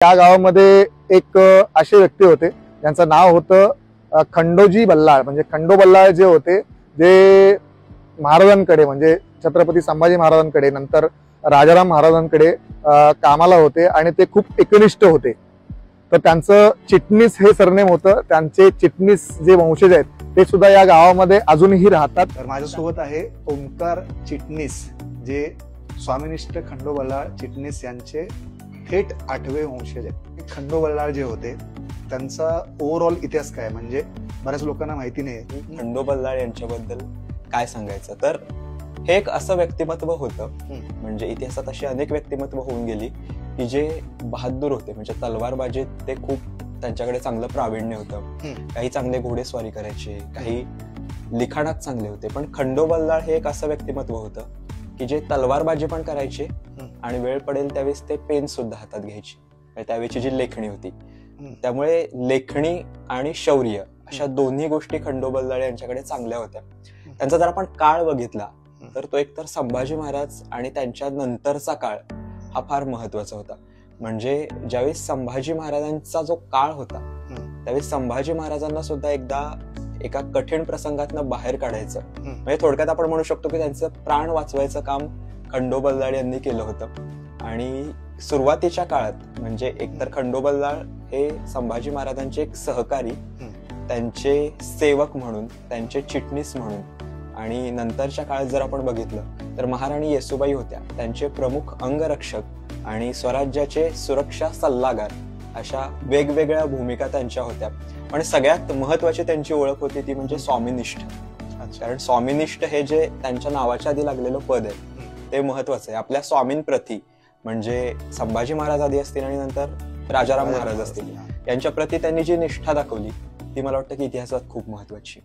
त्या गावामध्ये एक असे व्यक्ती होते त्यांचं नाव होतं खंडोजी बल्लाळ। म्हणजे खंडो बल्लाळ जे होते जे महाराजांकडे म्हणजे छत्रपती संभाजी महाराजांकडे नंतर राजाराम महाराजांकडे कामाला होते आणि ते खूप एकनिष्ठ होते। तर त्यांचं चिटणीस हे सरनेम होतं। त्यांचे चिटणीस जे वंशज आहेत ते सुद्धा या गावामध्ये अजूनही राहतात। तर माझ्यासोबत आहे ओंकार चिटणीस, जे स्वामिनिष्ठ खंडो बल्लाळ चिटणीस यांचे थेट 8वे वंशज आहेत। खंडो बल्लाळ जे होते त्यांचा ओव्हरऑल इतिहास काय, म्हणजे बऱ्याच लोकांना माहिती नाही। खंडो बल्लाळ यांच्याबद्दल काय सांगायचं तर हे एक असं व्यक्तिमत्व होतं, म्हणजे इतिहासात अशी अनेक व्यक्तिमत्व होऊन गेली की जे बहादूर होते, म्हणजे तलवारबाजीत ते खूप त्यांच्याकडे चांगलं प्रावीण्य होतं। काही चांगले घोडेस्वारी करायचे, काही लिखाणात चांगले होते। पण खंडो बल्लाळ हे एक असं व्यक्तिमत्व होतं की जे तलवारबाजी पण करायचे आणि वेळ पडेल त्यावेळेस ते पेन सुद्धा हातात घ्यायचे। त्यावेळची जी लेखणी होती, त्यामुळे लेखणी आणि शौर्य अशा दोन्ही गोष्टी खंडो बल्लाळ यांच्याकडे चांगल्या होत्या। त्यांचा जर आपण काळ बघितला तर तो एकतर संभाजी महाराज आणि त्यांच्या नंतरचा काळ हा फार महत्वाचा होता। म्हणजे ज्यावेळेस संभाजी महाराजांचा जो काळ होता त्यावेळेस संभाजी महाराजांना सुद्धा एकदा एका कठीण प्रसंगातनं बाहेर काढायचं, म्हणजे थोडक्यात आपण म्हणू शकतो की त्यांचं प्राण वाचवायचं काम खंडो बल्लाळ यांनी केलं होतं। आणि सुरुवातीच्या काळात म्हणजे एकतर खंडो बल्लाळ हे संभाजी महाराजांचे एक सहकारी, त्यांचे सेवक म्हणून, त्यांचे चिटणीस म्हणून, आणि नंतरच्या काळात जर आपण बघितलं तर महाराणी येसूबाई होत्या त्यांचे प्रमुख अंगरक्षक आणि स्वराज्याचे सुरक्षा सल्लागार, अशा वेगवेगळ्या भूमिका त्यांच्या होत्या। पण सगळ्यात महत्वाची त्यांची ओळख होती ती म्हणजे स्वामिनिष्ठ। कारण स्वामिनिष्ठ हे जे त्यांच्या नावाच्या आधी लागलेलं पद आहे ते महत्वाचं आहे। आपल्या स्वामींप्रती म्हणजे संभाजी महाराज आधी असतील आणि नंतर राजाराम महाराज असतील, यांच्या प्रती त्यांनी जी निष्ठा दाखवली ती मला वाटतं की इतिहासात खूप महत्वाची।